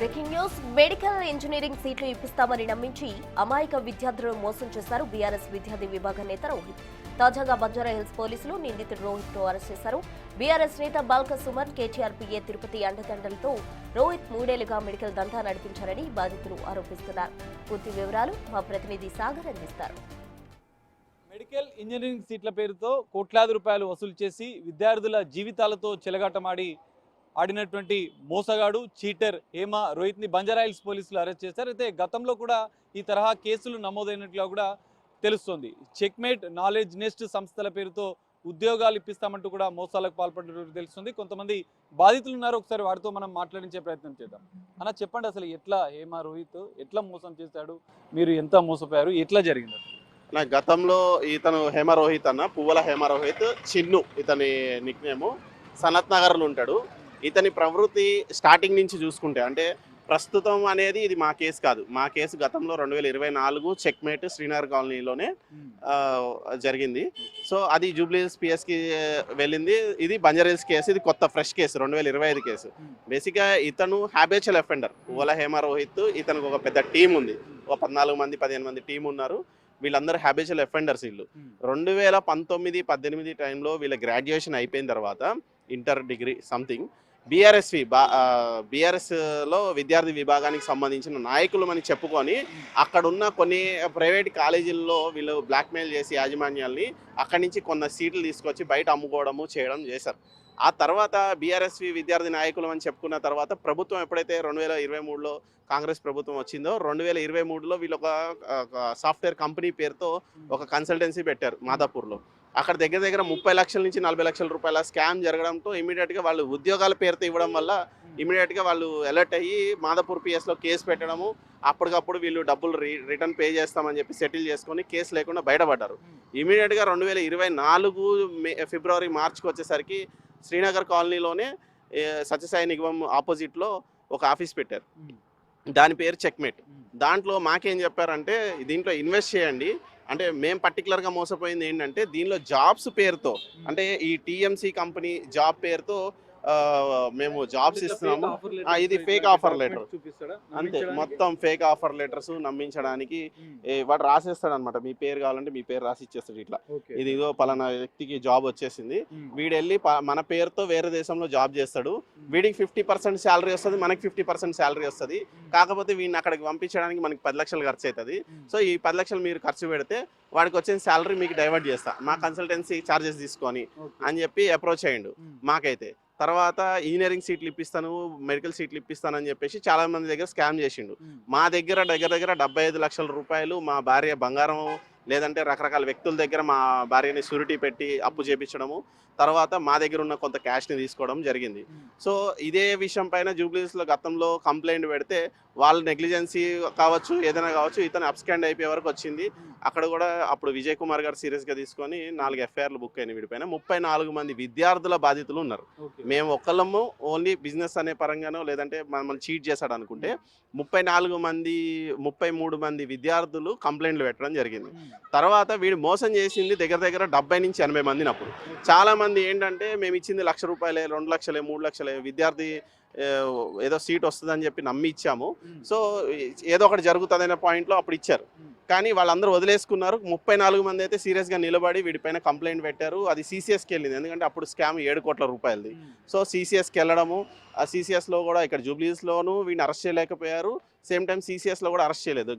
Breaking news medical engineering సీట్లు ఇప్పిస్తామని నమ్మించి అమాయక విద్యార్థులను మోసం చేశారు బీఆర్ఎస్ విద్యార్థి విభాగం నేత రోహిత్. తాజాగా బంజారాహిల్స్ పోలీసులు నిందితుడు రోహిత్ ను అరెస్ట్ చేశారు. బీఆర్ఎస్ నేత బాల్క సుమన్ కేటీఆర్ పీఏ తిరుపతి అండదండలతో రోహిత్ 3 ఏళ్లుగా మెడికల్ దందా నడిపించారని బాధితులు ఆరోపిస్తున్నారు. పూర్తి వివరాలు మా ప్రతినిధి సాగర్ అందిస్తారు. మెడికల్ ఇంజనీరింగ్ సీట్ల పేరుతో కోట్లాది రూపాయలు వసూలు చేసి విద్యార్థుల జీవితాలతో ఆడినటువంటి మోసగాడు చీటర్ హేమ రోహిత్ని బంజారాహిల్స్ పోలీసులు అరెస్ట్ చేశారు. అయితే గతంలో కూడా ఈ తరహా కేసులు నమోదైనట్లుగా కూడా తెలుస్తోంది. చెక్మేట్ నాలెడ్జ్ నెస్ట్ సంస్థల పేరుతో ఉద్యోగాలు ఇప్పిస్తామంటూ కూడా మోసాలకు పాల్పడినట్టు తెలుస్తుంది. కొంతమంది బాధితులు ఉన్నారు, ఒకసారి వారితో మనం మాట్లాడించే ప్రయత్నం చేద్దాం. అన్న చెప్పండి, అసలు ఎట్లా హేమ రోహిత్ ఎట్లా మోసం చేశాడు, మీరు ఎంత మోసపోయారు, ఎట్లా జరిగింది? నా గతంలో ఇతను హేమ రోహిత్ అన్న పువ్వుల హేమ రోహిత్ చిన్ను ఇతని నిక్నేము సనత్ నగర్లో ఉంటాడు. ఇతని ప్రవృత్తి స్టార్టింగ్ నుంచి చూసుకుంటే అంటే ప్రస్తుతం అనేది ఇది మా కేసు కాదు. మా కేసు గతంలో 2024 చెక్మేట్ శ్రీనగర్ కాలనీలోనే జరిగింది. సో అది జూబ్లీహిల్స్ పిఎస్కి వెళ్ళింది. ఇది బంజారాహిల్స్ కేసు, ఇది కొత్త ఫ్రెష్ కేసు 2025 కేసు. బేసిక్గా ఇతను హ్యాబిచువల్ అఫెండర్ పువ్వుల హేమ రోహిత్. ఇతనికి ఒక పెద్ద టీం ఉంది, ఒక 14 మంది 15 మంది టీం ఉన్నారు. వీళ్ళందరూ హ్యాబిచువల్ అఫెండర్స్. వీళ్ళు 2019-18 టైంలో వీళ్ళ గ్రాడ్యుయేషన్ అయిపోయిన తర్వాత ఇంటర్ డిగ్రీ సంథింగ్ బీఆర్ఎస్లో విద్యార్థి విభాగానికి సంబంధించిన నాయకులు అని చెప్పుకొని అక్కడున్న కొన్ని ప్రైవేట్ కాలేజీల్లో వీళ్ళు బ్లాక్మెయిల్ చేసి యాజమాన్యాల్ని అక్కడి నుంచి కొన్ని సీట్లు తీసుకొచ్చి బయట అమ్ముకోవడము చేయడం చేశారు. ఆ తర్వాత బీఆర్ఎస్వి విద్యార్థి నాయకులు అని చెప్పుకున్న తర్వాత ప్రభుత్వం ఎప్పుడైతే 2023లో కాంగ్రెస్ ప్రభుత్వం వచ్చిందో 2023లో వీళ్ళు ఒక సాఫ్ట్వేర్ కంపెనీ పేరుతో ఒక కన్సల్టెన్సీ పెట్టారు మాదాపూర్లో. అక్కడ దగ్గర 30 లక్షల నుంచి 40 లక్షల రూపాయల స్కామ్ జరగడంతో ఇమీడియట్గా వాళ్ళు ఉద్యోగాల పేరుతో ఇవ్వడం వల్ల ఇమీడియట్గా వాళ్ళు అలర్ట్ అయ్యి మాదాపూర్ పిఎస్లో కేసు పెట్టడము, అప్పటికప్పుడు వీళ్ళు డబ్బులు రిటర్న్ పే చేస్తామని చెప్పి సెటిల్ చేసుకొని కేసు లేకుండా బయటపడ్డారు. ఇమీడియట్గా 2024 ఫిబ్రవరి మార్చికి వచ్చేసరికి శ్రీనగర్ కాలనీలోనే సత్యసాయి నిగమం ఆపోజిట్లో ఒక ఆఫీస్ పెట్టారు. దాని పేరు చెక్మేట్. దాంట్లో మాకేం చెప్పారంటే దీంట్లో ఇన్వెస్ట్ చేయండి అంటే మేము పర్టికులర్గా మోసపోయింది ఏంటంటే దీనిలో జాబ్స్ పేరుతో అంటే ఈ టీఎంసీ కంపెనీ జాబ్ పేరుతో మేము జాబ్స్ ఇస్తున్నాము. ఇది ఫేక్ ఆఫర్ లెటర్ అంతే, మొత్తం ఫేక్ ఆఫర్ లెటర్స్ నమ్మించడానికి వాడు రాసేస్తాడు అనమాట. మీ పేరు కావాలంటే మీ పేరు రాసి ఇచ్చేస్తాడు. ఇట్లా ఇది ఇదో పలానా వ్యక్తికి జాబ్ వచ్చేసింది, వీడు వెళ్ళి మన పేరుతో వేరే దేశంలో జాబ్ చేస్తాడు. వీడికి 50% శాలరీ వస్తుంది, మనకి 50% శాలరీ వస్తుంది. కాకపోతే వీడిని అక్కడికి పంపించడానికి మనకి 10 లక్షలు ఖర్చు అవుతుంది. సో ఈ 10 లక్షలు మీరు ఖర్చు పెడితే వాడికి వచ్చిన శాలరీ మీకు డైవర్ట్ చేస్తా, మా కన్సల్టెన్సీ ఛార్జెస్ తీసుకొని అని చెప్పి అప్రోచ్ అయ్యిండు మాకైతే. తర్వాత ఇంజనీరింగ్ సీట్లు ఇప్పిస్తాను, మెడికల్ సీట్లు ఇప్పిస్తాను అని చెప్పేసి చాలా మంది దగ్గర స్కామ్ చేసిండు. మా దగ్గర 75 లక్షల రూపాయలు మా భార్య బంగారం లేదంటే రకరకాల వ్యక్తుల దగ్గర మా భార్యని షూరిటీ పెట్టి అప్పు చేపించడము, తర్వాత మా దగ్గర ఉన్న కొంత క్యాష్ని తీసుకోవడం జరిగింది. సో ఇదే విషయం పైన జూబ్లీహిల్స్లో గతంలో కంప్లైంట్ పెడితే వాళ్ళ నెగ్లిజెన్సీ కావచ్చు ఏదైనా కావచ్చు ఇతను అప్స్కాండ్ అయిపోయే వరకు వచ్చింది. అక్కడ కూడా అప్పుడు విజయ్ కుమార్ గారు సీరియస్గా తీసుకొని 4 ఎఫ్ఐఆర్లు బుక్ అయినాయి వీడిపైన. 34 మంది విద్యార్థుల బాధితులు ఉన్నారు. మేము ఒక్కళ్ళము ఓన్లీ బిజినెస్ అనే పరంగానో లేదంటే మమ్మల్ని చీట్ చేశాడు అనుకుంటే 33 మంది విద్యార్థులు కంప్లైంట్లు పెట్టడం జరిగింది. తర్వాత వీడు మోసం చేసింది దగ్గర 70 నుంచి 80 మందిని. అప్పుడు చాలా మంది ఏంటంటే మేము ఇచ్చింది ₹1,00,000 2 లక్షలే 3 లక్షలే విద్యార్థి ఏదో సీట్ వస్తుందని చెప్పి నమ్మి ఇచ్చాము, సో ఏదో ఒకటి జరుగుతుందనే పాయింట్లో అప్పుడు ఇచ్చారు. కానీ వాళ్ళందరూ వదిలేసుకున్నారు. 34 మంది అయితే సీరియస్గా నిలబడి వీడిపైన కంప్లైంట్ పెట్టారు. అది సీసీఎస్కి వెళ్ళింది, ఎందుకంటే అప్పుడు స్కామ్ 7 కోట్ల రూపాయలది. సో సీసీఎస్కి వెళ్ళడము, ఆ సీసీఎస్లో కూడా ఇక్కడ జూబ్లీహిల్స్లోనూ వీడిని అరెస్ట్ చేయలేకపోయారు, సేమ్ టైం సీసీఎస్లో కూడా అరెస్ట్ చేయలేదు.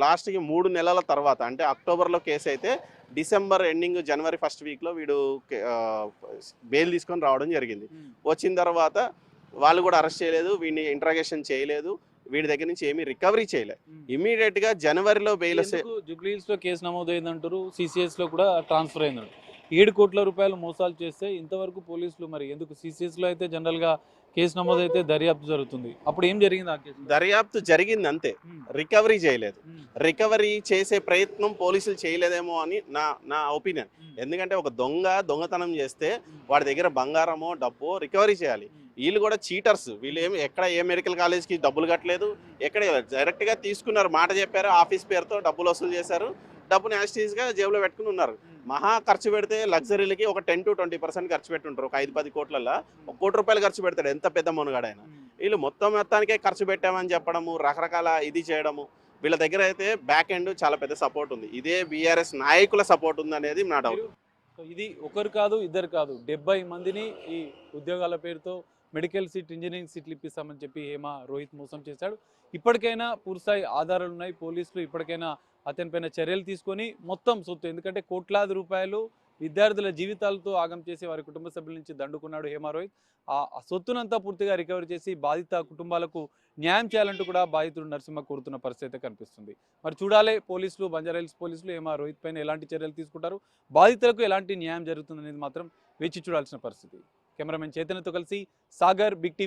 లాస్ట్కి 3 నెలల తర్వాత అంటే అక్టోబర్లో కేసు అయితే డిసెంబర్ ఎండింగ్ జనవరి 1st వీక్లో వీడు బెయిల్ తీసుకొని రావడం జరిగింది. వచ్చిన తర్వాత వాళ్ళు కూడా అరెస్ట్ చేయలేదు, వీడిని ఇంట్రాగేషన్ చేయలేదు, వీడి దగ్గర నుంచి ఏమీ రికవరీ చేయలేదు. ఇమీడియట్ గా జనవరిలో బెయిల్ వస్తే జూబ్లీహిల్స్ లో కేసు నమోదైందంటారు, సిసిఎస్ లో కూడా ట్రాన్స్ఫర్ అయిందంటారు. 7 కోట్ల రూపాయలు మోసాలు చేస్తే ఇంతవరకు పోలీసులు మరి ఎందుకు సిసిఎస్ లో అయితే జనరల్ గా కేసు నమోదైతే దర్యాప్తు జరుగుతుంది, అప్పుడు ఏం జరిగింది? ఆ కేసు దర్యాప్తు జరిగింది అంతే, రికవరీ చేయలేదు. రికవరీ చేసే ప్రయత్నం పోలీసులు చేయలేదేమో అని నా ఒపీనియన్. ఎందుకంటే ఒక దొంగతనం చేస్తే వాడి దగ్గర బంగారమో డబ్బో రికవరీ చేయాలి. వీళ్ళు కూడా చీటర్స్. వీళ్ళు ఎక్కడ ఏ మెడికల్ కాలేజ్కి డబ్బులు కట్టలేదు, ఎక్కడ డైరెక్ట్గా తీసుకున్నారు, మాట చెప్పారు, ఆఫీస్ పేరుతో డబ్బులు వసూలు చేశారు, డబ్బుని యాస్టీస్గా జేబులో పెట్టుకుని ఉన్నారు. మహా ఖర్చు పెడితే లగ్జరీలకి ఒక 10-20% ఖర్చు పెట్టుంటారు. ఒక 5-10 కోట్లల్లో ₹1,00,00,000 ఖర్చు పెడతాడు ఎంత పెద్ద మునగాడైనా. వీళ్ళు మొత్తానికే ఖర్చు పెట్టామని చెప్పడము, రకరకాల ఇది చేయడము. వీళ్ళ దగ్గర అయితే బ్యాక్ ఎండ్ చాలా పెద్ద సపోర్ట్ ఉంది. ఇదే బీఆర్ఎస్ నాయకుల సపోర్ట్ ఉంది అనేది నా డౌట్. సో ఇది ఒకరు కాదు, ఇద్దరు కాదు, 70 మందిని ఈ ఉద్యోగాల పేరుతో మెడికల్ సీట్, ఇంజనీరింగ్ సీట్లు ఇప్పిస్తామని చెప్పి హేమ రోహిత్ మోసం చేశాడు. ఇప్పటికైనా పూర్తిస్థాయి ఆధారాలు ఉన్నాయి. పోలీసులు ఇప్పటికైనా అతనిపైన చర్యలు తీసుకొని మొత్తం సొత్తు, ఎందుకంటే కోట్లాది రూపాయలు విద్యార్థుల జీవితాలతో ఆగం చేసి వారి కుటుంబ సభ్యుల నుంచి దండుకున్నాడు హేమ రోహిత్. ఆ సొత్తునంతా పూర్తిగా రికవరీ చేసి బాధిత కుటుంబాలకు న్యాయం చేయాలంటూ కూడా బాధితుడు నరసింహ కోరుతున్న పరిస్థితి కనిపిస్తుంది. మరి చూడాలి పోలీసులు, బంజారాహిల్స్ పోలీసులు హేమ రోహిత్ పైన ఎలాంటి చర్యలు తీసుకుంటారు, బాధితులకు ఎలాంటి న్యాయం జరుగుతుందనేది మాత్రం వేచి చూడాల్సిన పరిస్థితి. కెమెరామెన్ చైతన్యతో కలిసి సాగర్, బిగ్ టీవీ.